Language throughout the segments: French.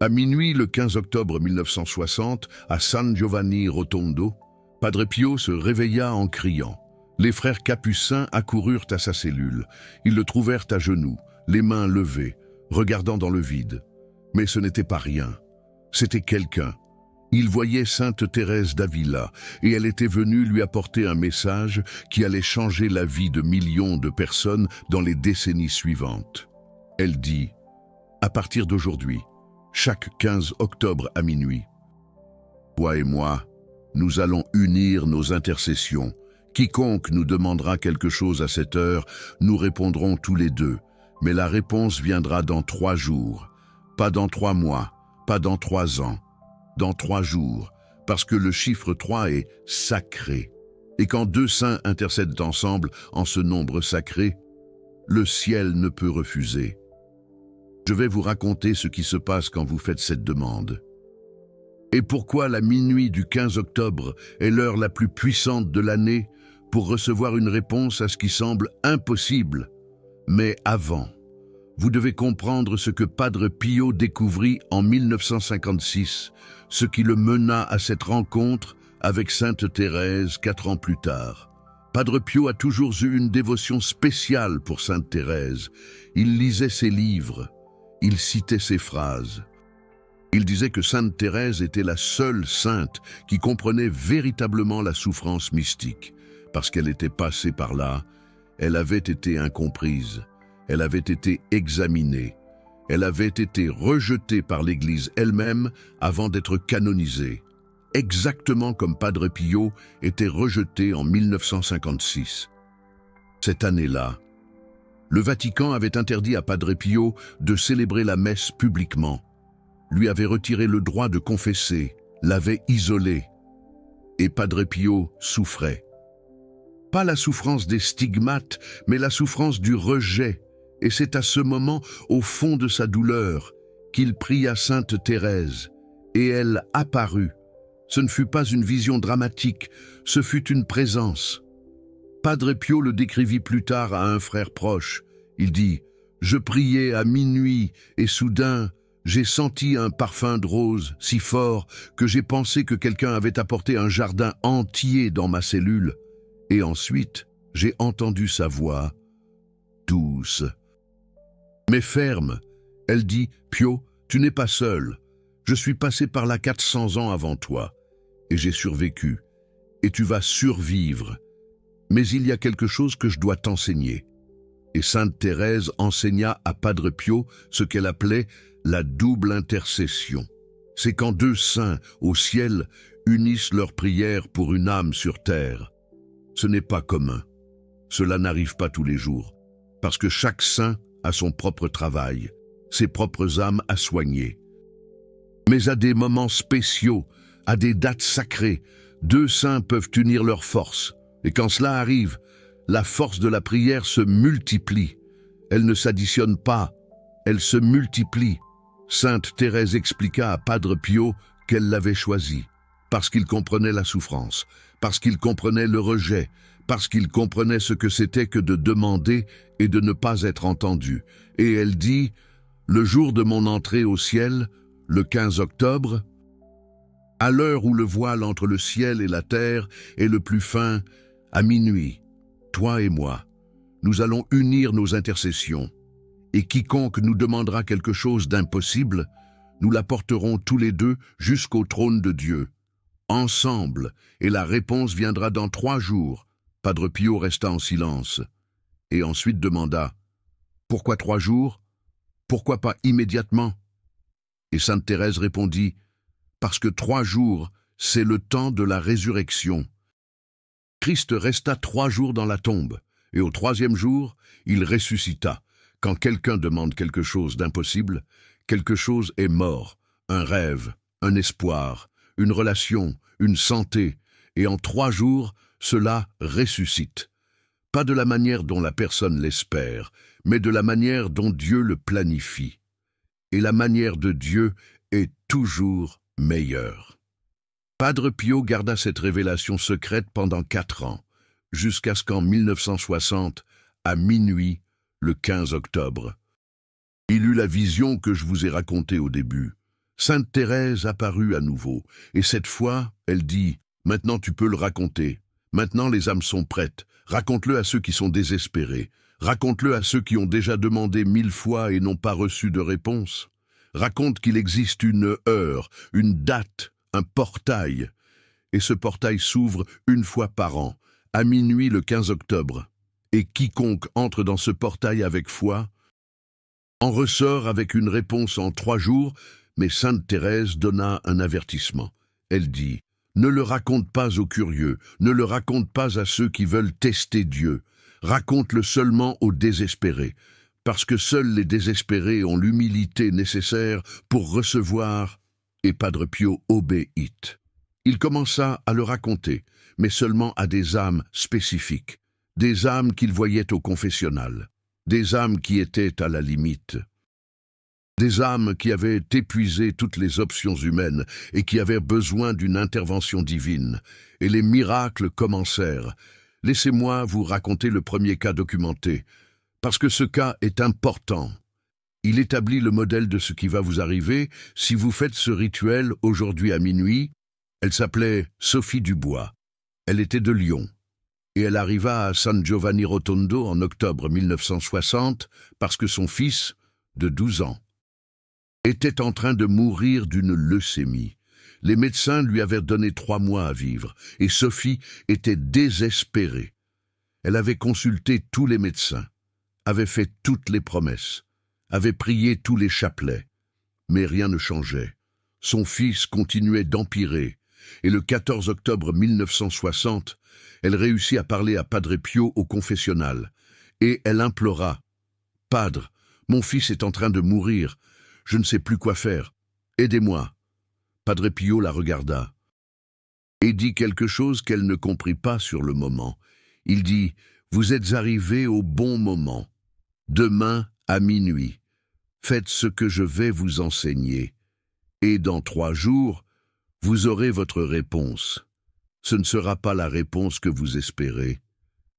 À minuit, le 15 octobre 1960, à San Giovanni Rotondo, Padre Pio se réveilla en criant. Les frères capucins accoururent à sa cellule. Ils le trouvèrent à genoux, les mains levées, regardant dans le vide. Mais ce n'était pas rien. C'était quelqu'un. Il voyait Sainte Thérèse d'Avila et elle était venue lui apporter un message qui allait changer la vie de millions de personnes dans les décennies suivantes. Elle dit « À partir d'aujourd'hui, chaque 15 octobre à minuit, toi et moi, nous allons unir nos intercessions. Quiconque nous demandera quelque chose à cette heure, nous répondrons tous les deux. Mais la réponse viendra dans 3 jours, pas dans 3 mois, pas dans 3 ans, dans 3 jours, parce que le chiffre 3 est sacré. Et quand 2 saints intercèdent ensemble en ce nombre sacré, le ciel ne peut refuser. Je vais vous raconter ce qui se passe quand vous faites cette demande. Et pourquoi la minuit du 15 octobre est l'heure la plus puissante de l'année pour recevoir une réponse à ce qui semble impossible. Mais avant, vous devez comprendre ce que Padre Pio découvrit en 1956, ce qui le mena à cette rencontre avec Sainte Thérèse 4 ans plus tard. Padre Pio a toujours eu une dévotion spéciale pour Sainte Thérèse. Il lisait ses livres, il citait ses phrases. Il disait que Sainte Thérèse était la seule sainte qui comprenait véritablement la souffrance mystique. Parce qu'elle était passée par là, elle avait été incomprise, elle avait été examinée, elle avait été rejetée par l'Église elle-même avant d'être canonisée, exactement comme Padre Pio était rejeté en 1956. Cette année-là, le Vatican avait interdit à Padre Pio de célébrer la messe publiquement, lui avait retiré le droit de confesser, l'avait isolé, et Padre Pio souffrait. Pas la souffrance des stigmates, mais la souffrance du rejet. Et c'est à ce moment, au fond de sa douleur, qu'il pria Sainte Thérèse. Et elle apparut. Ce ne fut pas une vision dramatique, ce fut une présence. Padre Pio le décrivit plus tard à un frère proche. Il dit « Je priais à minuit et soudain, j'ai senti un parfum de rose si fort que j'ai pensé que quelqu'un avait apporté un jardin entier dans ma cellule. Et ensuite, j'ai entendu sa voix, douce, mais ferme. Elle dit, « Pio, tu n'es pas seul. Je suis passé par là 400 ans avant toi, et j'ai survécu, et tu vas survivre. Mais il y a quelque chose que je dois t'enseigner. » Et Sainte Thérèse enseigna à Padre Pio ce qu'elle appelait la double intercession. C'est quand 2 saints au ciel unissent leurs prières pour une âme sur terre. Ce n'est pas commun. Cela n'arrive pas tous les jours, parce que chaque saint a son propre travail, ses propres âmes à soigner. Mais à des moments spéciaux, à des dates sacrées, 2 saints peuvent unir leurs forces. Et quand cela arrive, la force de la prière se multiplie. Elle ne s'additionne pas, elle se multiplie. Sainte Thérèse expliqua à Padre Pio qu'elle l'avait choisi, parce qu'il comprenait la souffrance, parce qu'il comprenait le rejet, parce qu'il comprenait ce que c'était que de demander et de ne pas être entendu. Et elle dit, « Le jour de mon entrée au ciel, le 15 octobre, à l'heure où le voile entre le ciel et la terre est le plus fin, à minuit, toi et moi, nous allons unir nos intercessions. Et quiconque nous demandera quelque chose d'impossible, nous l'apporterons tous les deux jusqu'au trône de Dieu. Ensemble, et la réponse viendra dans 3 jours. » Padre Pio resta en silence, et ensuite demanda, « Pourquoi 3 jours? Pourquoi pas immédiatement ?» Et Sainte Thérèse répondit, « Parce que 3 jours, c'est le temps de la résurrection. » Christ resta 3 jours dans la tombe, et au 3e jour, il ressuscita. Quand quelqu'un demande quelque chose d'impossible, quelque chose est mort, un rêve, un espoir, une relation, une santé, et en 3 jours, cela ressuscite. Pas de la manière dont la personne l'espère, mais de la manière dont Dieu le planifie. Et la manière de Dieu est toujours meilleure. Padre Pio garda cette révélation secrète pendant 4 ans, jusqu'à ce qu'en 1960, à minuit, le 15 octobre, il eut la vision que je vous ai racontée au début. Sainte Thérèse apparut à nouveau, et cette fois, elle dit « Maintenant tu peux le raconter. Maintenant les âmes sont prêtes. Raconte-le à ceux qui sont désespérés. Raconte-le à ceux qui ont déjà demandé 1000 fois et n'ont pas reçu de réponse. Raconte qu'il existe une heure, une date, un portail. Et ce portail s'ouvre une fois par an, à minuit le 15 octobre. Et quiconque entre dans ce portail avec foi en ressort avec une réponse en 3 jours, mais Sainte Thérèse donna un avertissement. Elle dit « Ne le raconte pas aux curieux, ne le raconte pas à ceux qui veulent tester Dieu. Raconte-le seulement aux désespérés, parce que seuls les désespérés ont l'humilité nécessaire pour recevoir. » Et Padre Pio obéit. Il commença à le raconter, mais seulement à des âmes spécifiques, des âmes qu'il voyait au confessionnal, des âmes qui étaient à la limite, des âmes qui avaient épuisé toutes les options humaines et qui avaient besoin d'une intervention divine. Et les miracles commencèrent. Laissez-moi vous raconter le premier cas documenté, parce que ce cas est important. Il établit le modèle de ce qui va vous arriver si vous faites ce rituel aujourd'hui à minuit. Elle s'appelait Sophie Dubois. Elle était de Lyon. Et elle arriva à San Giovanni Rotondo en octobre 1960 parce que son fils, de 12 ans, était en train de mourir d'une leucémie. Les médecins lui avaient donné 3 mois à vivre, et Sophie était désespérée. Elle avait consulté tous les médecins, avait fait toutes les promesses, avait prié tous les chapelets, mais rien ne changeait. Son fils continuait d'empirer, et le 14 octobre 1960, elle réussit à parler à Padre Pio au confessionnal, et elle implora « Padre, mon fils est en train de mourir, je ne sais plus quoi faire, aidez-moi ». Padre Pio la regarda et dit quelque chose qu'elle ne comprit pas sur le moment. Il dit « Vous êtes arrivé au bon moment. Demain, à minuit, faites ce que je vais vous enseigner, et dans 3 jours, vous aurez votre réponse. Ce ne sera pas la réponse que vous espérez,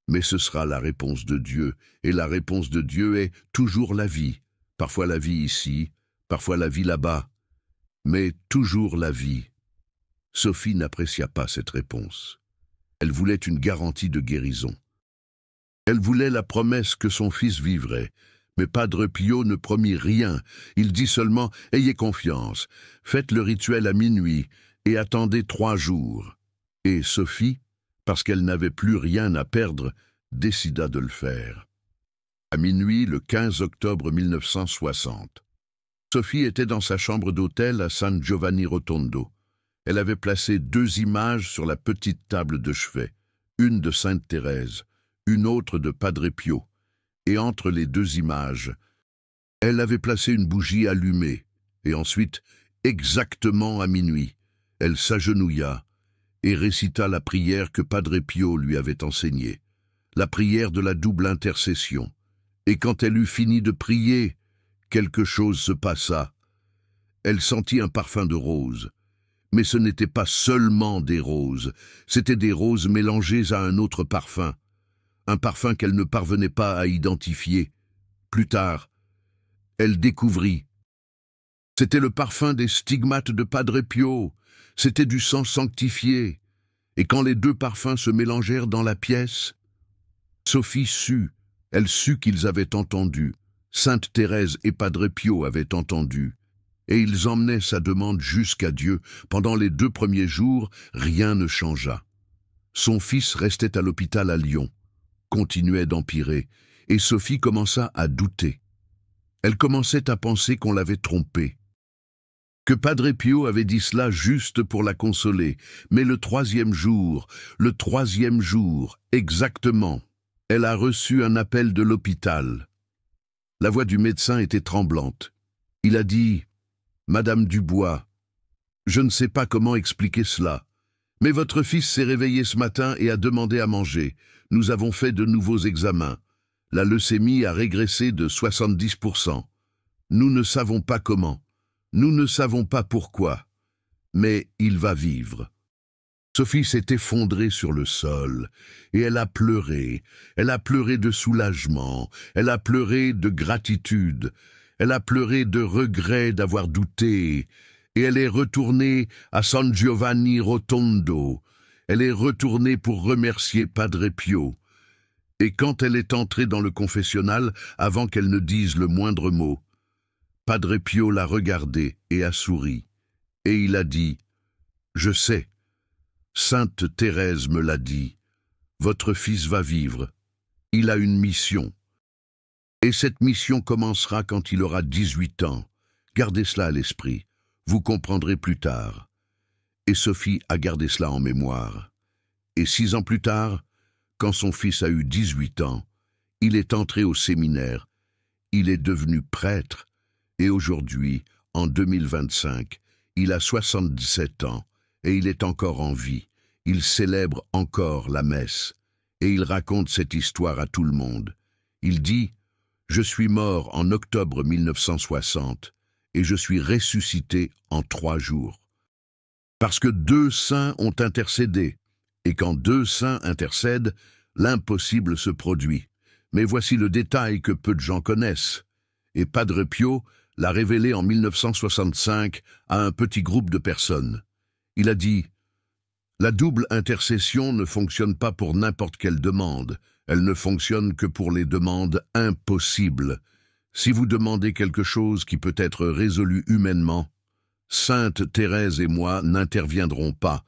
mais ce sera la réponse de Dieu, et la réponse de Dieu est toujours la vie, parfois la vie ici, parfois la vie là-bas, mais toujours la vie. » Sophie n'apprécia pas cette réponse. Elle voulait une garantie de guérison. Elle voulait la promesse que son fils vivrait, mais Padre Pio ne promit rien. Il dit seulement « Ayez confiance, faites le rituel à minuit et attendez 3 jours. » Et Sophie, parce qu'elle n'avait plus rien à perdre, décida de le faire. À minuit, le 15 octobre 1960. Sophie était dans sa chambre d'hôtel à San Giovanni Rotondo. Elle avait placé 2 images sur la petite table de chevet, une de Sainte Thérèse, une autre de Padre Pio, et entre les 2 images, elle avait placé une bougie allumée, et ensuite, exactement à minuit, elle s'agenouilla et récita la prière que Padre Pio lui avait enseignée, la prière de la double intercession. Et quand elle eut fini de prier, quelque chose se passa. Elle sentit un parfum de rose. Mais ce n'était pas seulement des roses, c'étaient des roses mélangées à un autre parfum, un parfum qu'elle ne parvenait pas à identifier. Plus tard, elle découvrit. C'était le parfum des stigmates de Padre Pio, c'était du sang sanctifié. Et quand les 2 parfums se mélangèrent dans la pièce, Sophie sut, elle sut qu'ils avaient entendu. Sainte Thérèse et Padre Pio avaient entendu. Et ils emmenaient sa demande jusqu'à Dieu. Pendant les 2 premiers jours, rien ne changea. Son fils restait à l'hôpital à Lyon, continuait d'empirer, et Sophie commença à douter. Elle commençait à penser qu'on l'avait trompée, que Padre Pio avait dit cela juste pour la consoler. Mais le 3e jour, exactement, elle a reçu un appel de l'hôpital. La voix du médecin était tremblante. Il a dit « Madame Dubois, je ne sais pas comment expliquer cela, mais votre fils s'est réveillé ce matin et a demandé à manger. Nous avons fait de nouveaux examens. La leucémie a régressé de 70%. Nous ne savons pas comment. Nous ne savons pas pourquoi. Mais il va vivre. » Sophie s'est effondrée sur le sol, et elle a pleuré de soulagement, elle a pleuré de gratitude, elle a pleuré de regret d'avoir douté, et elle est retournée à San Giovanni Rotondo. Elle est retournée pour remercier Padre Pio. Et quand elle est entrée dans le confessionnal, avant qu'elle ne dise le moindre mot, Padre Pio l'a regardée et a souri. Et il a dit, « Je sais, Sainte Thérèse me l'a dit, votre fils va vivre. Il a une mission. Et cette mission commencera quand il aura 18 ans. Gardez cela à l'esprit, vous comprendrez plus tard. » Et Sophie a gardé cela en mémoire. Et 6 ans plus tard, quand son fils a eu 18 ans, il est entré au séminaire, il est devenu prêtre, et aujourd'hui, en 2025, il a 77 ans, et il est encore en vie. Il célèbre encore la messe, et il raconte cette histoire à tout le monde. Il dit « Je suis mort en octobre 1960, et je suis ressuscité en 3 jours. » Parce que 2 saints ont intercédé, et quand 2 saints intercèdent, l'impossible se produit. Mais voici le détail que peu de gens connaissent. Et Padre Pio l'a révélé en 1965 à un petit groupe de personnes. Il a dit « La double intercession ne fonctionne pas pour n'importe quelle demande. Elle ne fonctionne que pour les demandes impossibles. Si vous demandez quelque chose qui peut être résolu humainement, Sainte Thérèse et moi n'interviendrons pas.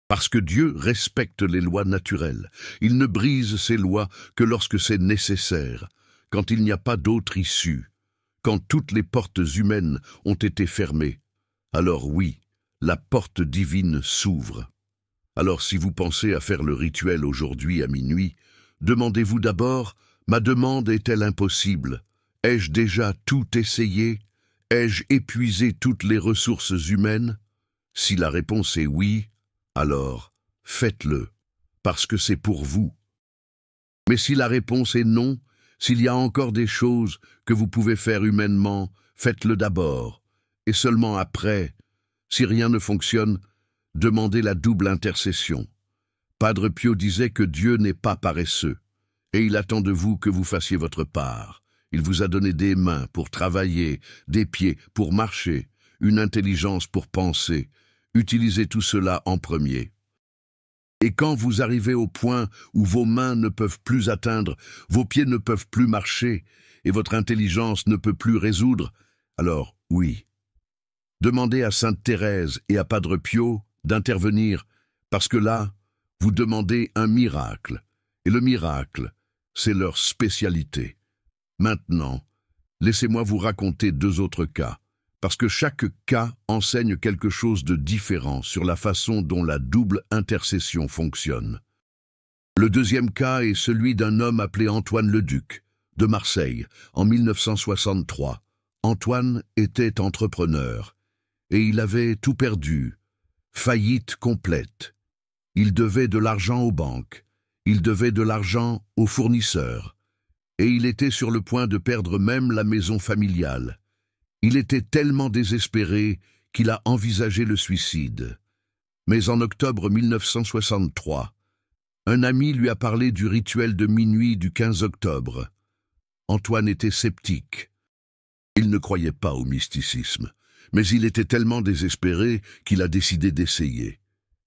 Parce que Dieu respecte les lois naturelles. Il ne brise ses lois que lorsque c'est nécessaire, quand il n'y a pas d'autre issue, quand toutes les portes humaines ont été fermées. Alors oui, la porte divine s'ouvre. Alors si vous pensez à faire le rituel aujourd'hui à minuit, demandez-vous d'abord, ma demande est-elle impossible? Ai-je déjà tout essayé? Ai-je épuisé toutes les ressources humaines? Si la réponse est oui, alors faites-le, parce que c'est pour vous. Mais si la réponse est non, s'il y a encore des choses que vous pouvez faire humainement, faites-le d'abord, et seulement après, si rien ne fonctionne, demandez la double intercession. Padre Pio disait que Dieu n'est pas paresseux, et il attend de vous que vous fassiez votre part. Il vous a donné des mains pour travailler, des pieds pour marcher, une intelligence pour penser. Utilisez tout cela en premier. Et quand vous arrivez au point où vos mains ne peuvent plus atteindre, vos pieds ne peuvent plus marcher, et votre intelligence ne peut plus résoudre, alors oui. Demandez à Sainte Thérèse et à Padre Pio d'intervenir, parce que là, vous demandez un miracle, et le miracle, c'est leur spécialité. Maintenant, laissez-moi vous raconter 2 autres cas, parce que chaque cas enseigne quelque chose de différent sur la façon dont la double intercession fonctionne. Le deuxième cas est celui d'un homme appelé Antoine Leduc, de Marseille, en 1963. Antoine était entrepreneur, et il avait tout perdu, faillite complète. Il devait de l'argent aux banques, il devait de l'argent aux fournisseurs, et il était sur le point de perdre même la maison familiale. Il était tellement désespéré qu'il a envisagé le suicide. Mais en octobre 1963, un ami lui a parlé du rituel de minuit du 15 octobre. Antoine était sceptique. Il ne croyait pas au mysticisme, mais il était tellement désespéré qu'il a décidé d'essayer.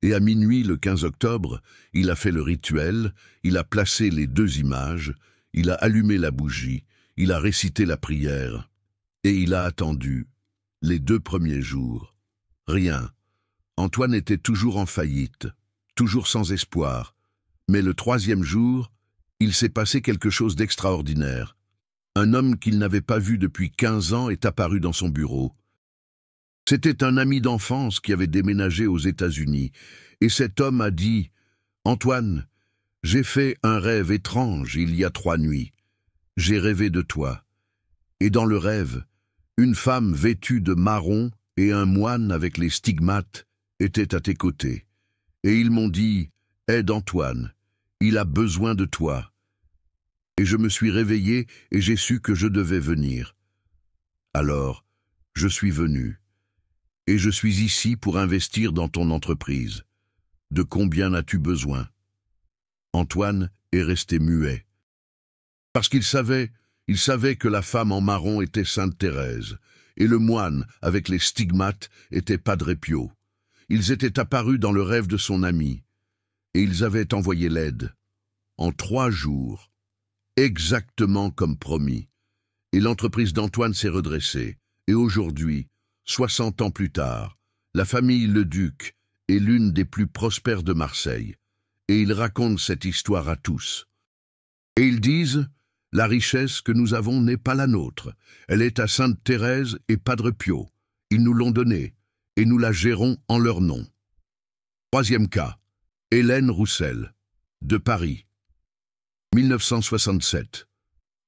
Et à minuit, le 15 octobre, il a fait le rituel, il a placé les 2 images, il a allumé la bougie, il a récité la prière, et il a attendu les 2 premiers jours. Rien. Antoine était toujours en faillite, toujours sans espoir. Mais le 3e jour, il s'est passé quelque chose d'extraordinaire. Un homme qu'il n'avait pas vu depuis 15 ans est apparu dans son bureau. C'était un ami d'enfance qui avait déménagé aux États-Unis, et cet homme a dit « Antoine, j'ai fait un rêve étrange il y a 3 nuits. J'ai rêvé de toi. Et dans le rêve, une femme vêtue de marron et un moine avec les stigmates étaient à tes côtés. Et ils m'ont dit « Aide Antoine, il a besoin de toi. » Et je me suis réveillé et j'ai su que je devais venir. Alors, je suis venu. Et je suis ici pour investir dans ton entreprise. De combien as-tu besoin? Antoine est resté muet. Parce qu'il savait que la femme en marron était Sainte Thérèse. et le moine, avec les stigmates, était Padre Pio. Ils étaient apparus dans le rêve de son ami, et ils avaient envoyé l'aide. En 3 jours, exactement comme promis. Et l'entreprise d'Antoine s'est redressée. Et aujourd'hui, 60 ans plus tard, la famille Leduc est l'une des plus prospères de Marseille. Et ils racontent cette histoire à tous. Et ils disent, la richesse que nous avons n'est pas la nôtre. Elle est à Sainte Thérèse et Padre Pio. Ils nous l'ont donnée, et nous la gérons en leur nom. 3e cas, Hélène Roussel, de Paris. 1967.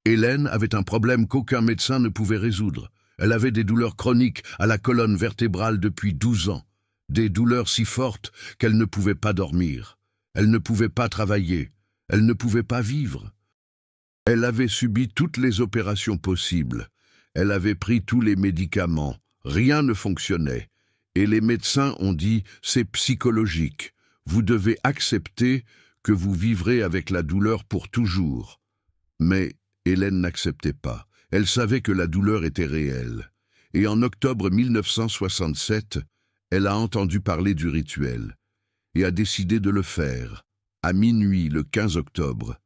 Hélène avait un problème qu'aucun médecin ne pouvait résoudre. Elle avait des douleurs chroniques à la colonne vertébrale depuis 12 ans. Des douleurs si fortes qu'elle ne pouvait pas dormir. Elle ne pouvait pas travailler. Elle ne pouvait pas vivre. Elle avait subi toutes les opérations possibles. Elle avait pris tous les médicaments. Rien ne fonctionnait. Et les médecins ont dit « c'est psychologique. Vous devez accepter que vous vivrez avec la douleur pour toujours. » Mais Hélène n'acceptait pas. Elle savait que la douleur était réelle. Et en octobre 1967, elle a entendu parler du rituel et a décidé de le faire. À minuit, le 15 octobre,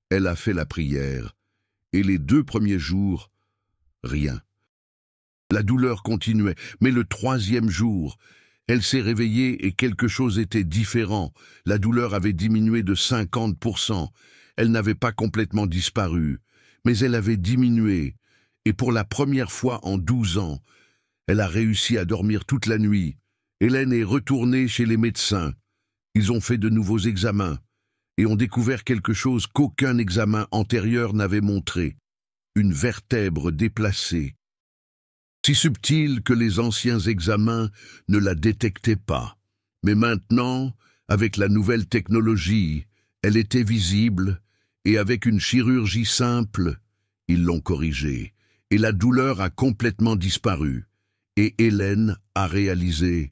elle a fait la prière. Et les 2 premiers jours, rien. La douleur continuait, mais le 3e jour, elle s'est réveillée et quelque chose était différent. La douleur avait diminué de 50%. Elle n'avait pas complètement disparu, mais elle avait diminué. Et pour la première fois en 12 ans, elle a réussi à dormir toute la nuit. Hélène est retournée chez les médecins. Ils ont fait de nouveaux examens et ont découvert quelque chose qu'aucun examen antérieur n'avait montré. Une vertèbre déplacée. Si subtile que les anciens examens ne la détectaient pas. Mais maintenant, avec la nouvelle technologie, elle était visible, et avec une chirurgie simple, ils l'ont corrigée, et la douleur a complètement disparu. Et Hélène a réalisé,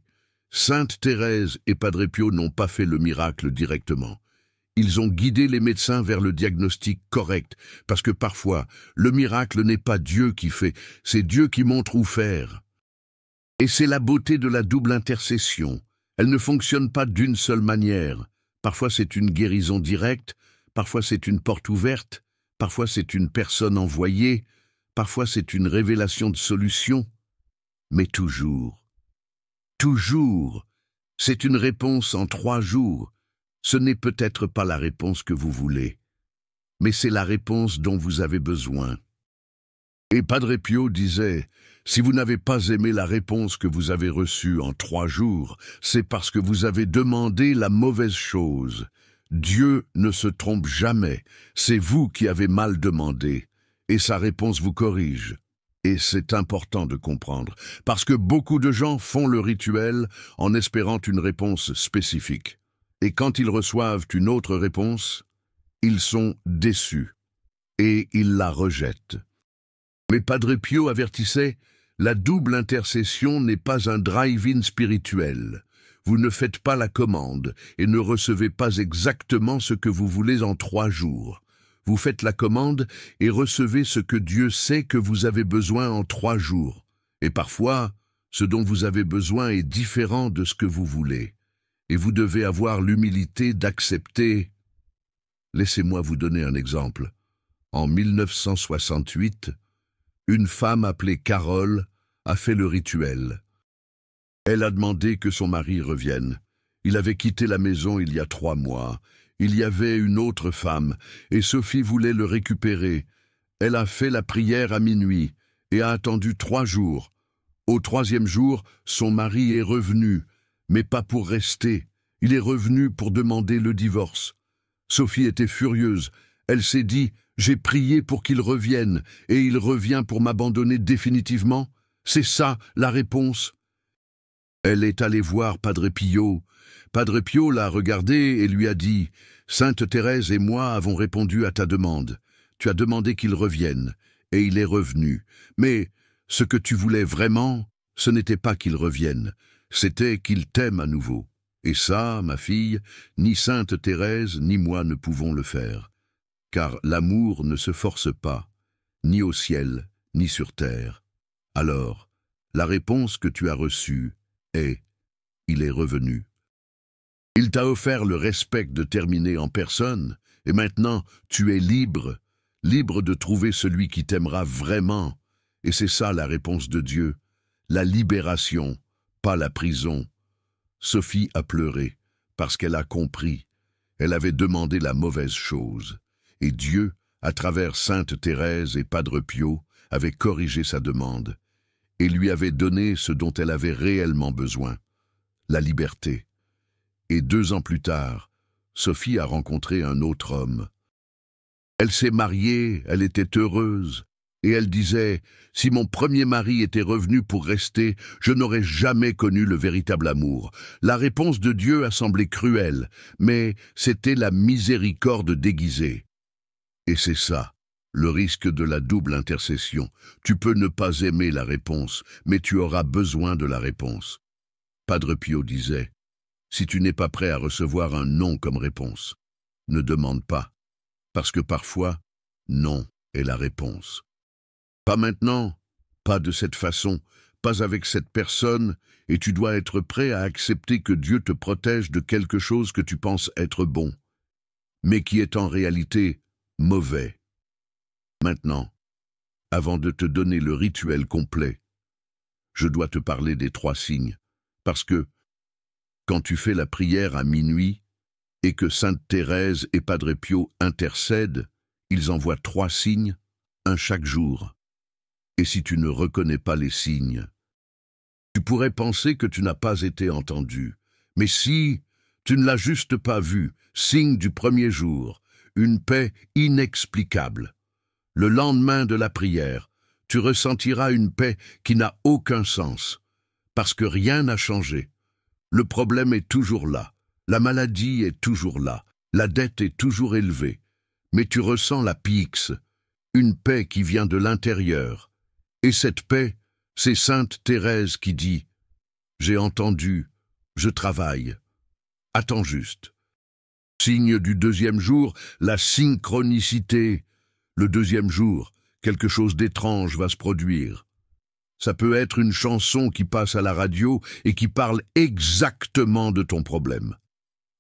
Sainte Thérèse et Padre Pio n'ont pas fait le miracle directement. Ils ont guidé les médecins vers le diagnostic correct, parce que parfois, le miracle n'est pas Dieu qui fait, c'est Dieu qui montre où faire. Et c'est la beauté de la double intercession. Elle ne fonctionne pas d'une seule manière. Parfois c'est une guérison directe, parfois c'est une porte ouverte, parfois c'est une personne envoyée, parfois c'est une révélation de solution. Mais toujours, c'est une réponse en 3 jours. Ce n'est peut-être pas la réponse que vous voulez, mais c'est la réponse dont vous avez besoin. Et Padre Pio disait, si vous n'avez pas aimé la réponse que vous avez reçue en 3 jours, c'est parce que vous avez demandé la mauvaise chose. Dieu ne se trompe jamais, c'est vous qui avez mal demandé, et sa réponse vous corrige. Et c'est important de comprendre, parce que beaucoup de gens font le rituel en espérant une réponse spécifique. Et quand ils reçoivent une autre réponse, ils sont déçus et ils la rejettent. Mais Padre Pio avertissait, la double intercession n'est pas un drive-in spirituel. Vous ne faites pas la commande et ne recevez pas exactement ce que vous voulez en 3 jours. Vous faites la commande et recevez ce que Dieu sait que vous avez besoin en 3 jours. Et parfois, ce dont vous avez besoin est différent de ce que vous voulez. Et vous devez avoir l'humilité d'accepter. Laissez-moi vous donner un exemple. En 1968, une femme appelée Carole a fait le rituel. Elle a demandé que son mari revienne. Il avait quitté la maison il y a 3 mois. Il y avait une autre femme, et Sophie voulait le récupérer. Elle a fait la prière à minuit et a attendu 3 jours. Au 3e jour, son mari est revenu, mais pas pour rester. Il est revenu pour demander le divorce. Sophie était furieuse. Elle s'est dit « J'ai prié pour qu'il revienne, et il revient pour m'abandonner définitivement. C'est ça la réponse. » Elle est allée voir Padre Pio. Padre Pio l'a regardé et lui a dit « Sainte Thérèse et moi avons répondu à ta demande. Tu as demandé qu'il revienne, et il est revenu. Mais ce que tu voulais vraiment, ce n'était pas qu'il revienne, c'était qu'il t'aime à nouveau. Et ça, ma fille, ni Sainte Thérèse ni moi ne pouvons le faire. Car l'amour ne se force pas, ni au ciel, ni sur terre. Alors, La réponse que tu as reçue est « Il est revenu ». Il t'a offert le respect de terminer en personne, et maintenant tu es libre, libre de trouver celui qui t'aimera vraiment. Et c'est ça la réponse de Dieu, la libération, pas la prison. Sophie a pleuré, parce qu'elle a compris. Elle avait demandé la mauvaise chose. Et Dieu, à travers Sainte Thérèse et Padre Pio, avait corrigé sa demande, et lui avait donné ce dont elle avait réellement besoin, la liberté. Et 2 ans plus tard, Sophie a rencontré un autre homme. Elle s'est mariée, elle était heureuse, et elle disait « Si mon premier mari était revenu pour rester, je n'aurais jamais connu le véritable amour. » La réponse de Dieu a semblé cruelle, mais c'était la miséricorde déguisée. Et c'est ça, le risque de la double intercession. Tu peux ne pas aimer la réponse, mais tu auras besoin de la réponse. Padre Pio disait « Si tu n'es pas prêt à recevoir un non comme réponse, ne demande pas, parce que parfois, non est la réponse. Pas maintenant, pas de cette façon, pas avec cette personne, et tu dois être prêt à accepter que Dieu te protège de quelque chose que tu penses être bon, mais qui est en réalité mauvais. Maintenant, avant de te donner le rituel complet, je dois te parler des 3 signes, parce que, quand tu fais la prière à minuit, et que Sainte Thérèse et Padre Pio intercèdent, ils envoient 3 signes, un chaque jour. Et si tu ne reconnais pas les signes, tu pourrais penser que tu n'as pas été entendu. Mais si tu ne l'as juste pas vu, signe du premier jour, une paix inexplicable. Le lendemain de la prière, tu ressentiras une paix qui n'a aucun sens, parce que rien n'a changé. Le problème est toujours là, la maladie est toujours là, la dette est toujours élevée, mais tu ressens la pix, une paix qui vient de l'intérieur. Et cette paix, c'est Sainte Thérèse qui dit « J'ai entendu, je travaille, attends juste ». Signe du 2e jour, la synchronicité. Le 2e jour, quelque chose d'étrange va se produire. Ça peut être une chanson qui passe à la radio et qui parle exactement de ton problème.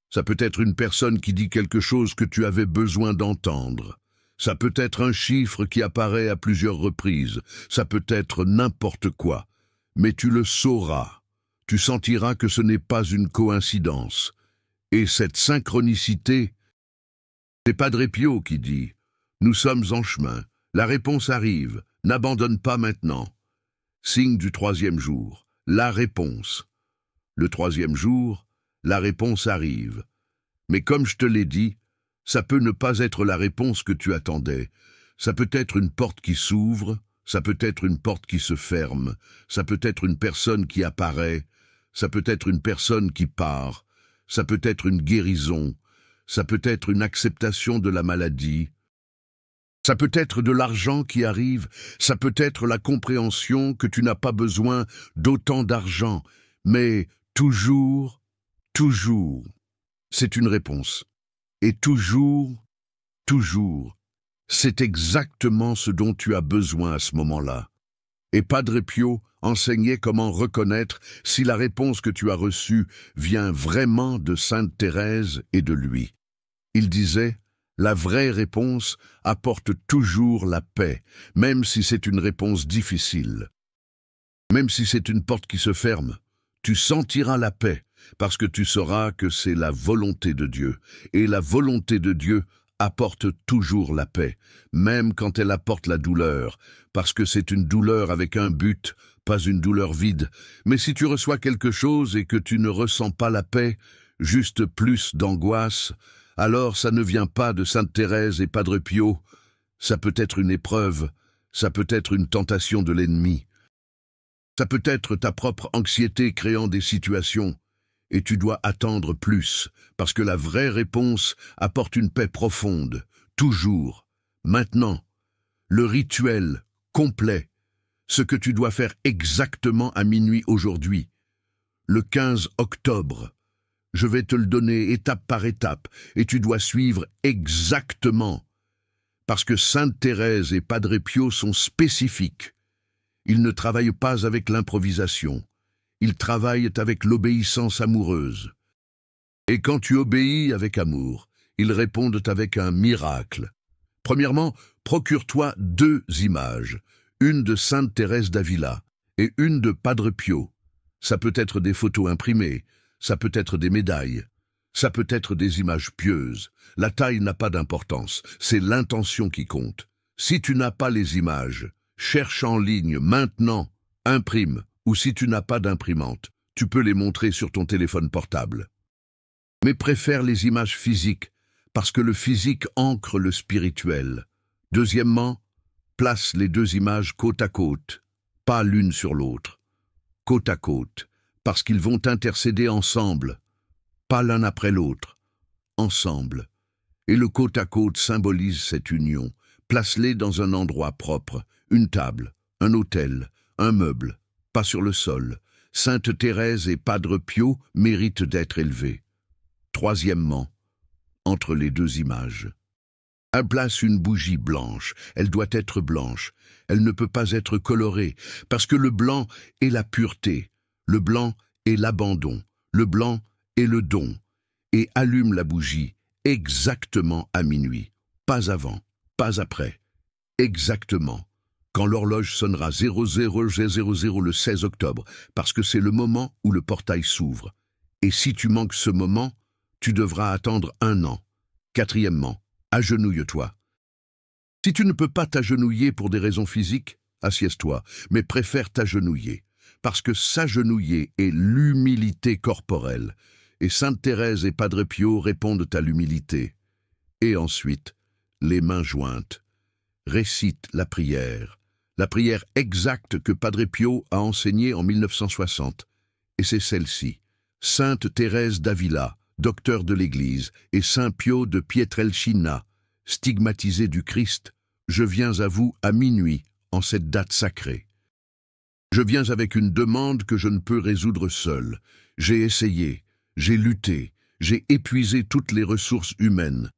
Ça peut être une personne qui dit quelque chose que tu avais besoin d'entendre. Ça peut être un chiffre qui apparaît à plusieurs reprises. Ça peut être n'importe quoi. Mais tu le sauras. Tu sentiras que ce n'est pas une coïncidence. Et cette synchronicité, c'est Padre Pio qui dit « Nous sommes en chemin. La réponse arrive. N'abandonne pas maintenant. » Signe du 3e jour. La réponse. Le 3e jour, la réponse arrive. Mais comme je te l'ai dit, ça peut ne pas être la réponse que tu attendais. Ça peut être une porte qui s'ouvre, ça peut être une porte qui se ferme, ça peut être une personne qui apparaît, ça peut être une personne qui part, ça peut être une guérison, ça peut être une acceptation de la maladie, ça peut être de l'argent qui arrive, ça peut être la compréhension que tu n'as pas besoin d'autant d'argent, mais toujours, c'est une réponse. Et toujours, c'est exactement ce dont tu as besoin à ce moment-là. Et Padre Pio enseignait comment reconnaître si la réponse que tu as reçue vient vraiment de Sainte Thérèse et de lui. Il disait, la vraie réponse apporte toujours la paix, même si c'est une réponse difficile. Même si c'est une porte qui se ferme, tu sentiras la paix, parce que tu sauras que c'est la volonté de Dieu. Et la volonté de Dieu apporte toujours la paix, même quand elle apporte la douleur, parce que c'est une douleur avec un but, pas une douleur vide. Mais si tu reçois quelque chose et que tu ne ressens pas la paix, juste plus d'angoisse, alors ça ne vient pas de Sainte Thérèse et Padre Pio. Ça peut être une épreuve, ça peut être une tentation de l'ennemi. Ça peut être ta propre anxiété créant des situations. Et tu dois attendre plus, parce que la vraie réponse apporte une paix profonde, toujours, maintenant. Le rituel, complet, ce que tu dois faire exactement à minuit aujourd'hui, le 15 octobre. Je vais te le donner étape par étape, et tu dois suivre exactement, parce que Sainte Thérèse et Padre Pio sont spécifiques, Ils ne travaillent pas avec l'improvisation. Ils travaillent avec l'obéissance amoureuse. Et quand tu obéis avec amour, ils répondent avec un miracle. Premièrement, procure-toi 2 images, une de Sainte Thérèse d'Avila et une de Padre Pio. Ça peut être des photos imprimées, ça peut être des médailles, ça peut être des images pieuses. La taille n'a pas d'importance, c'est l'intention qui compte. Si tu n'as pas les images, cherche en ligne maintenant, imprime, ou si tu n'as pas d'imprimante, tu peux les montrer sur ton téléphone portable. Mais préfère les images physiques, parce que le physique ancre le spirituel. Deuxièmement, place les 2 images côte à côte, pas l'une sur l'autre. Côte à côte, parce qu'ils vont intercéder ensemble, pas l'un après l'autre, ensemble. Et le côte à côte symbolise cette union. Place-les dans un endroit propre, une table, un autel, un meuble, pas sur le sol. Sainte Thérèse et Padre Pio méritent d'être élevés. Troisièmement, entre les 2 images. Place une bougie blanche, elle doit être blanche, elle ne peut pas être colorée, parce que le blanc est la pureté, le blanc est l'abandon, le blanc est le don, et allume la bougie exactement à minuit, pas avant, pas après, exactement, quand l'horloge sonnera 0000 le 16 octobre, parce que c'est le moment où le portail s'ouvre. Et si tu manques ce moment, tu devras attendre 1 an. Quatrièmement, agenouille-toi. Si tu ne peux pas t'agenouiller pour des raisons physiques, assieds-toi, mais préfère t'agenouiller, parce que s'agenouiller est l'humilité corporelle, et Sainte Thérèse et Padre Pio répondent à l'humilité. Et ensuite, les mains jointes, récite la prière exacte que Padre Pio a enseignée en 1960, et c'est celle-ci. Sainte Thérèse d'Avila, docteur de l'Église, et Saint Pio de Pietrelcina, stigmatisé du Christ, je viens à vous à minuit, en cette date sacrée. Je viens avec une demande que je ne peux résoudre seul. J'ai essayé, j'ai lutté, j'ai épuisé toutes les ressources humaines.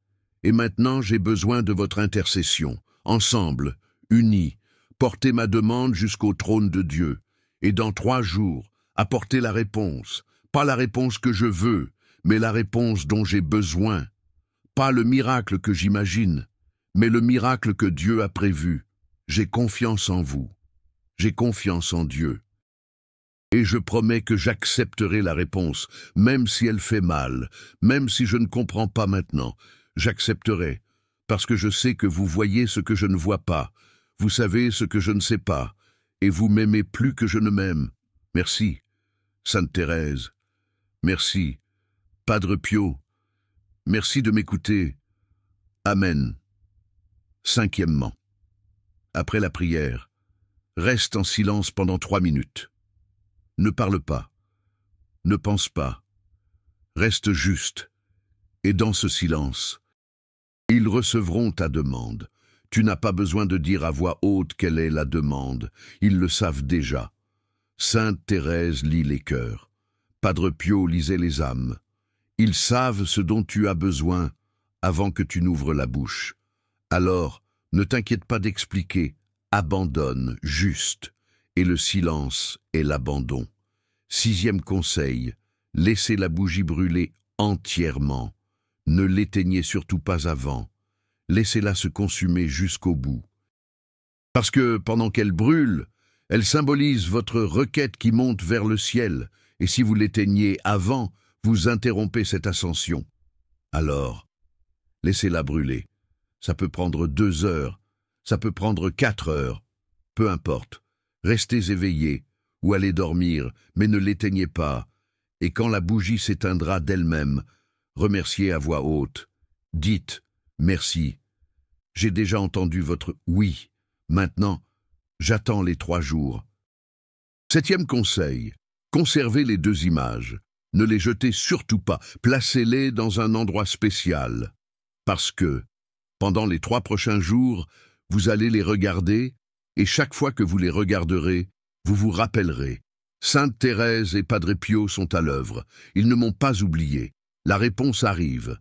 Et maintenant j'ai besoin de votre intercession. Ensemble, unis, portez ma demande jusqu'au trône de Dieu. Et dans 3 jours, apportez la réponse. Pas la réponse que je veux, mais la réponse dont j'ai besoin. Pas le miracle que j'imagine, mais le miracle que Dieu a prévu. J'ai confiance en vous. J'ai confiance en Dieu. Et je promets que j'accepterai la réponse, même si elle fait mal, même si je ne comprends pas maintenant. J'accepterai, parce que je sais que vous voyez ce que je ne vois pas, vous savez ce que je ne sais pas, et vous m'aimez plus que je ne m'aime. Merci, Sainte Thérèse. Merci, Padre Pio. Merci de m'écouter. Amen. Cinquièmement, après la prière, reste en silence pendant 3 minutes. Ne parle pas, ne pense pas, reste juste, et dans ce silence, ils recevront ta demande. Tu n'as pas besoin de dire à voix haute quelle est la demande, ils le savent déjà. Sainte Thérèse lit les cœurs, Padre Pio lisait les âmes. Ils savent ce dont tu as besoin avant que tu n'ouvres la bouche. Alors, ne t'inquiète pas d'expliquer, abandonne juste, et le silence est l'abandon. 6e conseil, laissez la bougie brûler entièrement. Ne l'éteignez surtout pas avant. Laissez-la se consumer jusqu'au bout. Parce que, pendant qu'elle brûle, elle symbolise votre requête qui monte vers le ciel, et si vous l'éteignez avant, vous interrompez cette ascension. Alors, laissez-la brûler. Ça peut prendre 2 heures, ça peut prendre 4 heures, peu importe. Restez éveillés, ou allez dormir, mais ne l'éteignez pas. Et quand la bougie s'éteindra d'elle-même, remerciez à voix haute. Dites « Merci. J'ai déjà entendu votre « oui ». Maintenant, j'attends les 3 jours. 7e conseil, conservez les 2 images. Ne les jetez surtout pas, placez-les dans un endroit spécial. Parce que, pendant les 3 prochains jours, vous allez les regarder, et chaque fois que vous les regarderez, vous vous rappellerez. Sainte Thérèse et Padre Pio sont à l'œuvre. Ils ne m'ont pas oublié. La réponse arrive.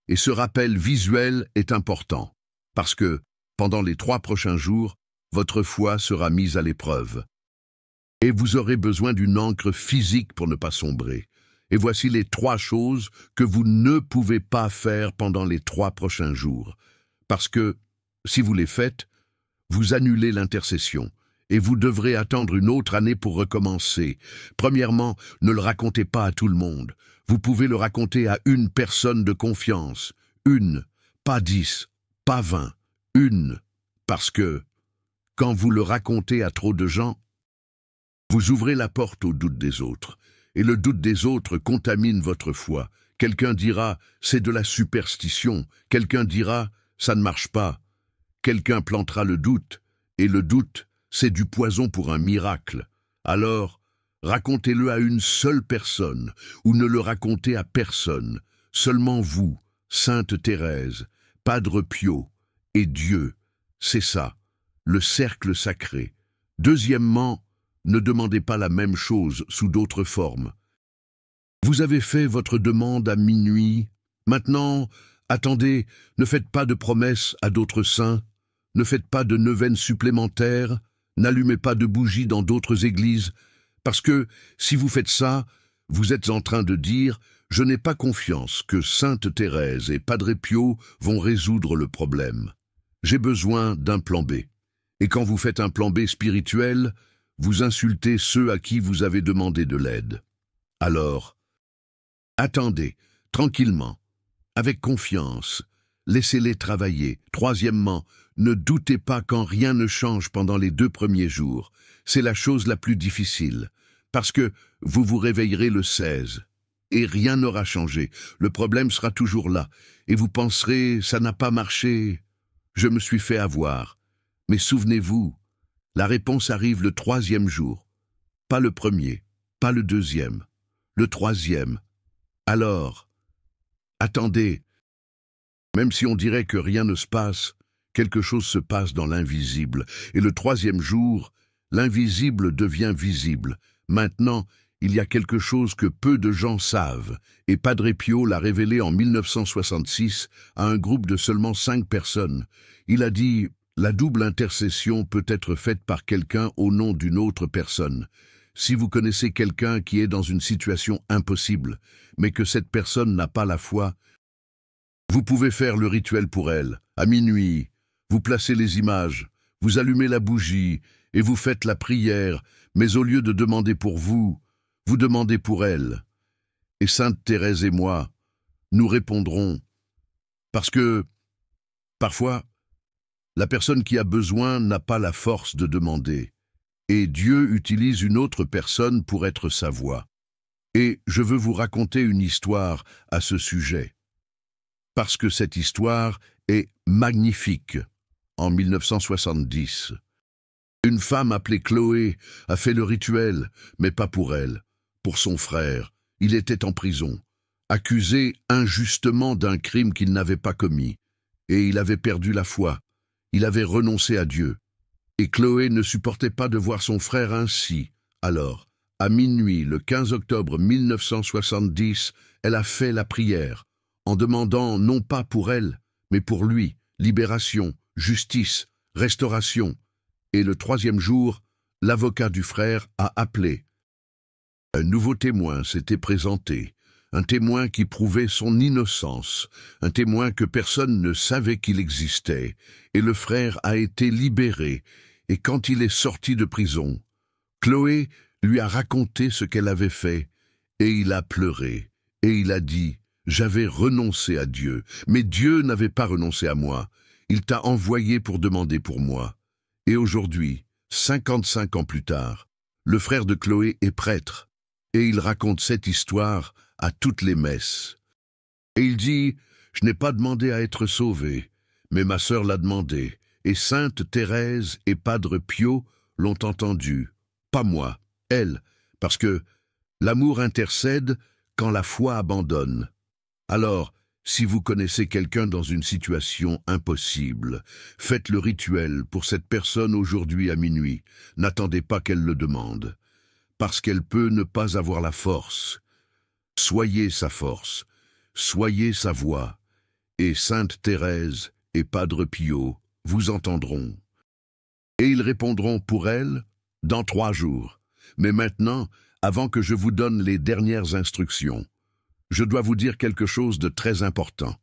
Et ce rappel visuel est important, parce que, pendant les 3 prochains jours, votre foi sera mise à l'épreuve. Et vous aurez besoin d'une encre physique pour ne pas sombrer. Et voici les 3 choses que vous ne pouvez pas faire pendant les 3 prochains jours. Parce que, si vous les faites, vous annulez l'intercession. Et vous devrez attendre une autre année pour recommencer. Premièrement, ne le racontez pas à tout le monde. Vous pouvez le raconter à une personne de confiance. Une, pas 10, pas 20. Une, parce que, quand vous le racontez à trop de gens, vous ouvrez la porte au doute des autres. Et le doute des autres contamine votre foi. Quelqu'un dira, c'est de la superstition. Quelqu'un dira, ça ne marche pas. Quelqu'un plantera le doute. Et le doute, c'est du poison pour un miracle. Alors, racontez-le à une seule personne, ou ne le racontez à personne. Seulement vous, Sainte Thérèse, Padre Pio et Dieu. C'est ça, le cercle sacré. Deuxièmement, ne demandez pas la même chose sous d'autres formes. Vous avez fait votre demande à minuit. Maintenant, attendez, ne faites pas de promesses à d'autres saints. Ne faites pas de neuvaines supplémentaires. N'allumez pas de bougies dans d'autres églises, parce que, si vous faites ça, vous êtes en train de dire « Je n'ai pas confiance que Sainte Thérèse et Padre Pio vont résoudre le problème. J'ai besoin d'un plan B. » Et quand vous faites un plan B spirituel, vous insultez ceux à qui vous avez demandé de l'aide. Alors, attendez, tranquillement, avec confiance, laissez-les travailler. Troisièmement, ne doutez pas quand rien ne change pendant les 2 premiers jours. C'est la chose la plus difficile, parce que vous vous réveillerez le 16, et rien n'aura changé. Le problème sera toujours là, et vous penserez, ça n'a pas marché, je me suis fait avoir. Mais souvenez-vous, la réponse arrive le 3e jour, pas le 1er, pas le 2e, le 3e. Alors, attendez, même si on dirait que rien ne se passe, quelque chose se passe dans l'invisible, et le 3e jour, l'invisible devient visible. Maintenant, il y a quelque chose que peu de gens savent, et Padre Pio l'a révélé en 1966 à un groupe de seulement 5 personnes. Il a dit « La double intercession peut être faite par quelqu'un au nom d'une autre personne. Si vous connaissez quelqu'un qui est dans une situation impossible, mais que cette personne n'a pas la foi, vous pouvez faire le rituel pour elle, à minuit. Vous placez les images, vous allumez la bougie et vous faites la prière, mais au lieu de demander pour vous, vous demandez pour elle. Et Sainte Thérèse et moi, nous répondrons, parce que, parfois, la personne qui a besoin n'a pas la force de demander, et Dieu utilise une autre personne pour être sa voix. Et je veux vous raconter une histoire à ce sujet, parce que cette histoire est magnifique. En 1970, une femme appelée Chloé a fait le rituel, mais pas pour elle, pour son frère. Il était en prison, accusé injustement d'un crime qu'il n'avait pas commis, et il avait perdu la foi. Il avait renoncé à Dieu. Et Chloé ne supportait pas de voir son frère ainsi. Alors, à minuit, le 15 octobre 1970, elle a fait la prière, en demandant non pas pour elle, mais pour lui, libération, justice, restauration. Et le 3e jour, l'avocat du frère a appelé. Un nouveau témoin s'était présenté, un témoin qui prouvait son innocence, un témoin que personne ne savait qu'il existait, et le frère a été libéré, et quand il est sorti de prison, Chloé lui a raconté ce qu'elle avait fait, et il a pleuré, et il a dit « J'avais renoncé à Dieu, mais Dieu n'avait pas renoncé à moi, il t'a envoyé pour demander pour moi. » Et aujourd'hui, 55 ans plus tard, le frère de Chloé est prêtre, et il raconte cette histoire à toutes les messes. Et il dit « Je n'ai pas demandé à être sauvé, mais ma sœur l'a demandé, et Sainte Thérèse et Padre Pio l'ont entendu, pas moi, elle, parce que l'amour intercède quand la foi abandonne. Alors, si vous connaissez quelqu'un dans une situation impossible, faites le rituel pour cette personne aujourd'hui à minuit. N'attendez pas qu'elle le demande, parce qu'elle peut ne pas avoir la force. Soyez sa force, soyez sa voix, et Sainte Thérèse et Padre Pio vous entendront. Et ils répondront pour elle, dans 3 jours. Mais maintenant, avant que je vous donne les dernières instructions, je dois vous dire quelque chose de très important.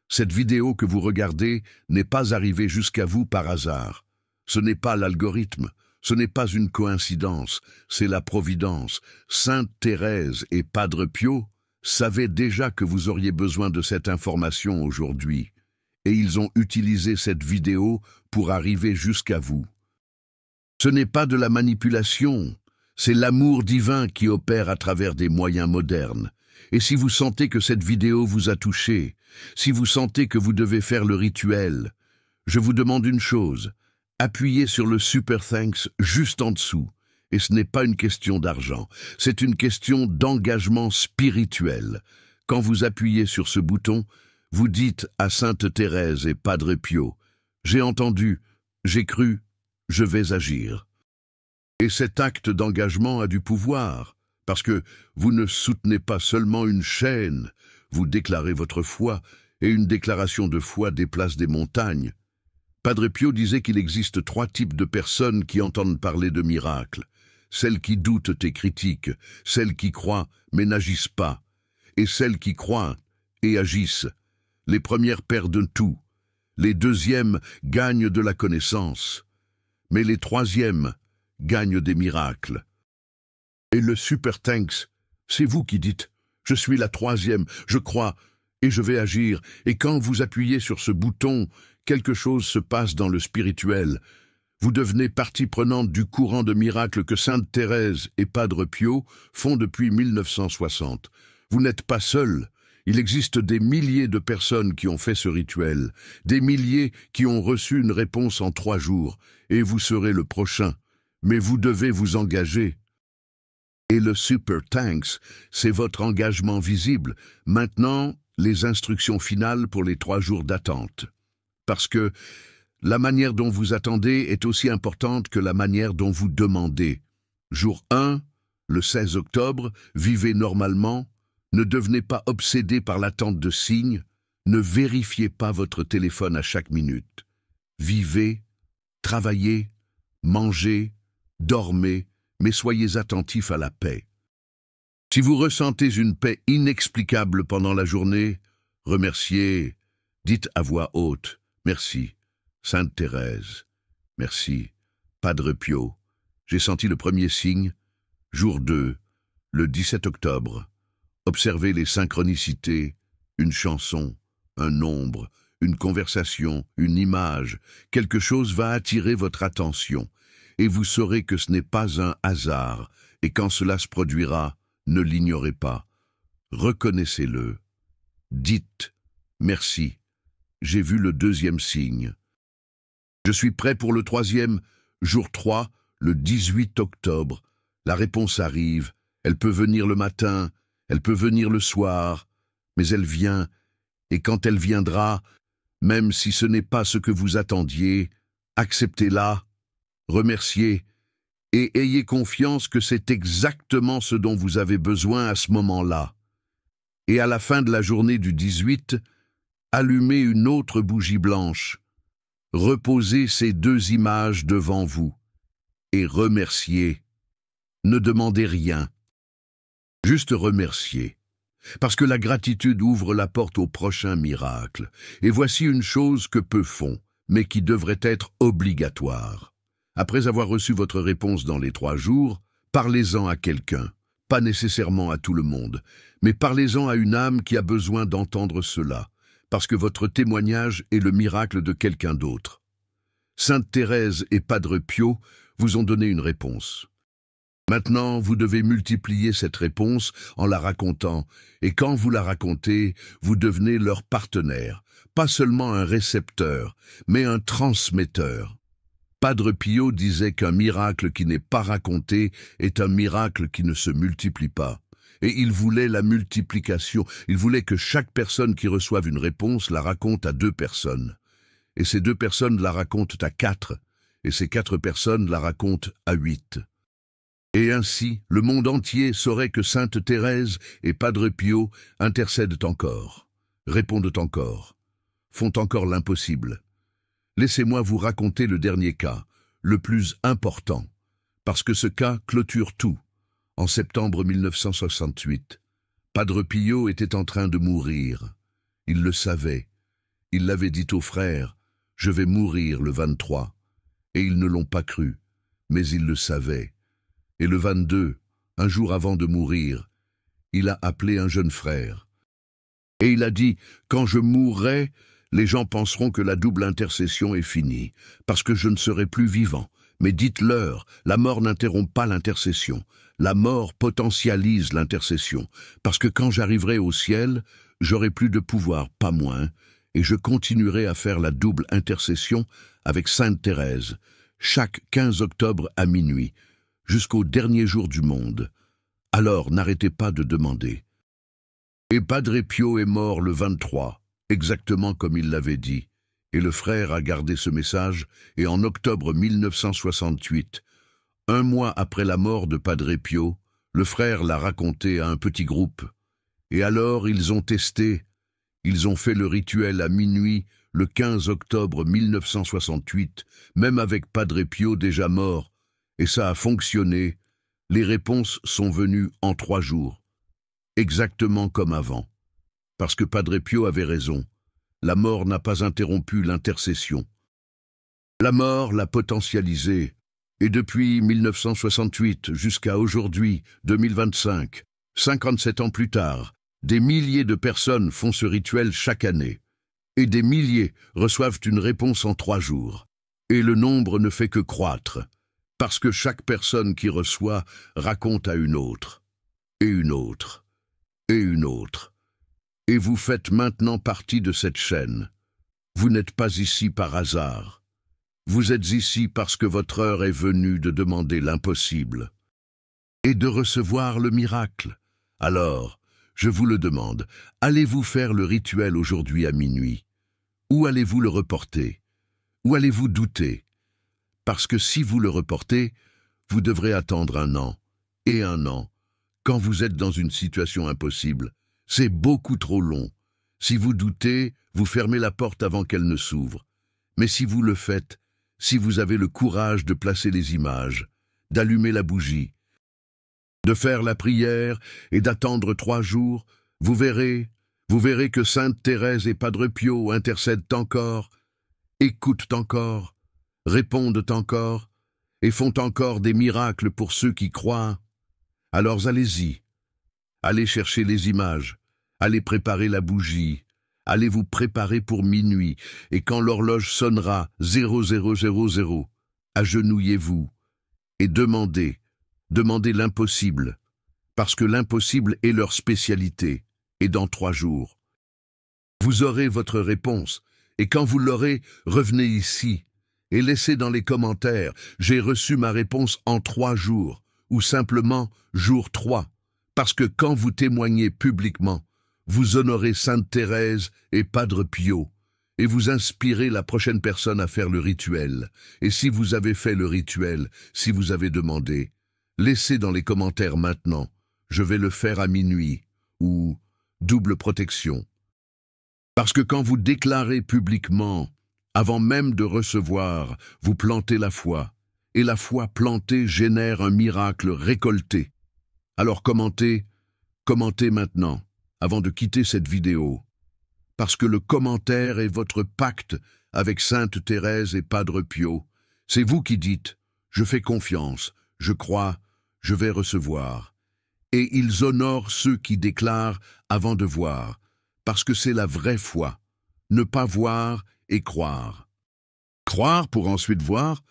Cette vidéo que vous regardez n'est pas arrivée jusqu'à vous par hasard. Ce n'est pas l'algorithme, ce n'est pas une coïncidence, c'est la providence. Sainte Thérèse et Padre Pio savaient déjà que vous auriez besoin de cette information aujourd'hui, et ils ont utilisé cette vidéo pour arriver jusqu'à vous. Ce n'est pas de la manipulation, c'est l'amour divin qui opère à travers des moyens modernes. Et si vous sentez que cette vidéo vous a touché, si vous sentez que vous devez faire le rituel, je vous demande une chose, appuyez sur le Super Thanks juste en dessous. Et ce n'est pas une question d'argent, c'est une question d'engagement spirituel. Quand vous appuyez sur ce bouton, vous dites à Sainte Thérèse et Padre Pio, « J'ai entendu, j'ai cru, je vais agir. » Et cet acte d'engagement a du pouvoir, parce que vous ne soutenez pas seulement une chaîne, vous déclarez votre foi, et une déclaration de foi déplace des montagnes. Padre Pio disait qu'il existe 3 types de personnes qui entendent parler de miracles. Celles qui doutent et critiquent, celles qui croient mais n'agissent pas, et celles qui croient et agissent. Les premières perdent tout, les deuxièmes gagnent de la connaissance, mais les troisièmes gagnent des miracles. Et le Super Thanks, c'est vous qui dites « Je suis la troisième, je crois, et je vais agir ». Et quand vous appuyez sur ce bouton, quelque chose se passe dans le spirituel. Vous devenez partie prenante du courant de miracles que Sainte Thérèse et Padre Pio font depuis 1960. Vous n'êtes pas seul. Il existe des milliers de personnes qui ont fait ce rituel, des milliers qui ont reçu une réponse en 3 jours, et vous serez le prochain. Mais vous devez vous engager. Et le Super Thanks, c'est votre engagement visible. Maintenant, les instructions finales pour les 3 jours d'attente. Parce que la manière dont vous attendez est aussi importante que la manière dont vous demandez. Jour 1, le 16 octobre, vivez normalement, ne devenez pas obsédé par l'attente de signes, ne vérifiez pas votre téléphone à chaque minute. Vivez, travaillez, mangez, dormez, mais soyez attentifs à la paix. Si vous ressentez une paix inexplicable pendant la journée, remerciez, dites à voix haute, merci, Sainte Thérèse, merci, Padre Pio, j'ai senti le premier signe, jour 2, le 17 octobre, observez les synchronicités, une chanson, un nombre, une conversation, une image, quelque chose va attirer votre attention, et vous saurez que ce n'est pas un hasard, et quand cela se produira, ne l'ignorez pas. Reconnaissez-le. Dites « Merci, j'ai vu le 2e signe. Je suis prêt pour le 3e, jour 3, le 18 octobre. La réponse arrive, elle peut venir le matin, elle peut venir le soir, mais elle vient, et quand elle viendra, même si ce n'est pas ce que vous attendiez, acceptez-la. Remerciez et ayez confiance que c'est exactement ce dont vous avez besoin à ce moment-là. Et à la fin de la journée du 18, allumez une autre bougie blanche. Reposez ces 2 images devant vous et remerciez. Ne demandez rien. Juste remerciez. Parce que la gratitude ouvre la porte au prochain miracle. Et voici une chose que peu font, mais qui devrait être obligatoire. Après avoir reçu votre réponse dans les 3 jours, parlez-en à quelqu'un, pas nécessairement à tout le monde, mais parlez-en à une âme qui a besoin d'entendre cela, parce que votre témoignage est le miracle de quelqu'un d'autre. Sainte Thérèse et Padre Pio vous ont donné une réponse. Maintenant, vous devez multiplier cette réponse en la racontant, et quand vous la racontez, vous devenez leur partenaire, pas seulement un récepteur, mais un transmetteur. Padre Pio disait qu'un miracle qui n'est pas raconté est un miracle qui ne se multiplie pas. Et il voulait la multiplication, il voulait que chaque personne qui reçoive une réponse la raconte à 2 personnes. Et ces 2 personnes la racontent à 4, et ces 4 personnes la racontent à 8. Et ainsi, le monde entier saurait que Sainte Thérèse et Padre Pio intercèdent encore, répondent encore, font encore l'impossible. Laissez-moi vous raconter le dernier cas, le plus important, parce que ce cas clôture tout. En septembre 1968, Padre Pio était en train de mourir. Il le savait. Il l'avait dit aux frères, « Je vais mourir le 23 ». Et ils ne l'ont pas cru, mais ils le savaient. Et le 22, un jour avant de mourir, il a appelé un jeune frère. Et il a dit, « Quand je mourrai, les gens penseront que la double intercession est finie, parce que je ne serai plus vivant. Mais dites-leur, la mort n'interrompt pas l'intercession. La mort potentialise l'intercession, parce que quand j'arriverai au ciel, j'aurai plus de pouvoir, pas moins, et je continuerai à faire la double intercession avec Sainte Thérèse, chaque 15 octobre à minuit, jusqu'au dernier jour du monde. Alors n'arrêtez pas de demander. » Et Padre Pio est mort le 23, exactement comme il l'avait dit. Et le frère a gardé ce message, et en octobre 1968, un mois après la mort de Padre Pio, le frère l'a raconté à un petit groupe. Et alors ils ont testé, ils ont fait le rituel à minuit le 15 octobre 1968, même avec Padre Pio déjà mort, et ça a fonctionné. Les réponses sont venues en 3 jours, exactement comme avant. Parce que Padre Pio avait raison. La mort n'a pas interrompu l'intercession. La mort l'a potentialisée, et depuis 1968 jusqu'à aujourd'hui, 2025, 57 ans plus tard, des milliers de personnes font ce rituel chaque année, et des milliers reçoivent une réponse en 3 jours. Et le nombre ne fait que croître, parce que chaque personne qui reçoit raconte à une autre, et une autre, et une autre. Et vous faites maintenant partie de cette chaîne. Vous n'êtes pas ici par hasard. Vous êtes ici parce que votre heure est venue de demander l'impossible et de recevoir le miracle. Alors, je vous le demande, allez-vous faire le rituel aujourd'hui à minuit? Ou allez-vous le reporter? Ou allez-vous douter? Parce que si vous le reportez, vous devrez attendre 1 an, et 1 an. Quand vous êtes dans une situation impossible, c'est beaucoup trop long. Si vous doutez, vous fermez la porte avant qu'elle ne s'ouvre. Mais si vous le faites, si vous avez le courage de placer les images, d'allumer la bougie, de faire la prière et d'attendre 3 jours, vous verrez que Sainte Thérèse et Padre Pio intercèdent encore, écoutent encore, répondent encore et font encore des miracles pour ceux qui croient. Alors allez-y. Allez chercher les images, allez préparer la bougie, allez vous préparer pour minuit, et quand l'horloge sonnera 0000, agenouillez-vous et demandez l'impossible, parce que l'impossible est leur spécialité, et dans 3 jours. Vous aurez votre réponse, et quand vous l'aurez, revenez ici, et laissez dans les commentaires « J'ai reçu ma réponse en 3 jours » ou simplement « Jour 3 ». Parce que quand vous témoignez publiquement, vous honorez Sainte Thérèse et Padre Pio, et vous inspirez la prochaine personne à faire le rituel. Et si vous avez fait le rituel, si vous avez demandé, laissez dans les commentaires maintenant, je vais le faire à minuit, ou double protection. Parce que quand vous déclarez publiquement, avant même de recevoir, vous plantez la foi, et la foi plantée génère un miracle récolté. Alors commentez maintenant, avant de quitter cette vidéo, parce que le commentaire est votre pacte avec Sainte Thérèse et Padre Pio. C'est vous qui dites « Je fais confiance, je crois, je vais recevoir ». Et ils honorent ceux qui déclarent avant de voir, parce que c'est la vraie foi, ne pas voir et croire. Croire pour ensuite voir,